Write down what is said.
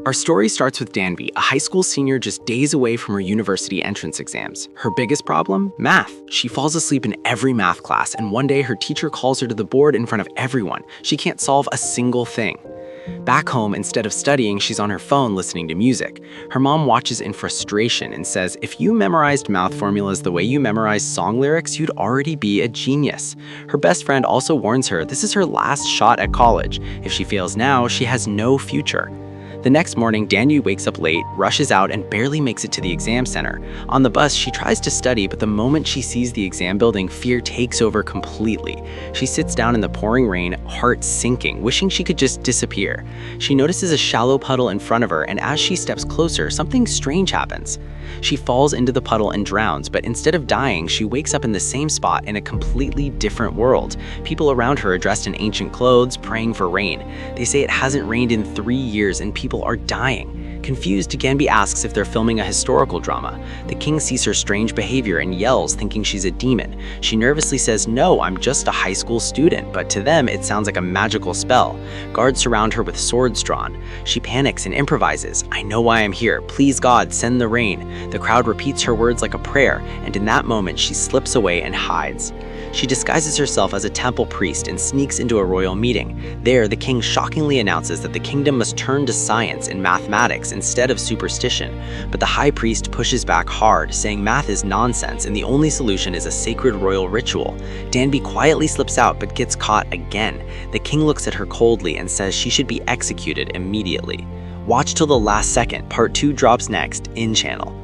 Our story starts with Danby, a high school senior just days away from her university entrance exams. Her biggest problem? Math. She falls asleep in every math class, and one day her teacher calls her to the board in front of everyone. She can't solve a single thing. Back home, instead of studying, she's on her phone listening to music. Her mom watches in frustration and says, if you memorized math formulas the way you memorize song lyrics, you'd already be a genius. Her best friend also warns her this is her last shot at college. If she fails now, she has no future. The next morning, Danby wakes up late, rushes out, and barely makes it to the exam center. On the bus, she tries to study, but the moment she sees the exam building, fear takes over completely. She sits down in the pouring rain, heart sinking, wishing she could just disappear. She notices a shallow puddle in front of her, and as she steps closer, something strange happens. She falls into the puddle and drowns, but instead of dying, she wakes up in the same spot in a completely different world. People around her are dressed in ancient clothes, praying for rain. They say it hasn't rained in 3 years and people are dying. Confused, Danby asks if they're filming a historical drama. The king sees her strange behavior and yells, thinking she's a demon. She nervously says, "No, I'm just a high school student," but to them, it sounds like a magical spell. Guards surround her with swords drawn. She panics and improvises, "I know why I'm here. Please God, send the rain." The crowd repeats her words like a prayer, and in that moment, she slips away and hides. She disguises herself as a temple priest and sneaks into a royal meeting. There, the king shockingly announces that the kingdom must turn to science and mathematics instead of superstition. But the high priest pushes back hard, saying math is nonsense and the only solution is a sacred royal ritual. Danby quietly slips out but gets caught again. The king looks at her coldly and says she should be executed immediately. Watch till the last second. Part 2 drops next in channel.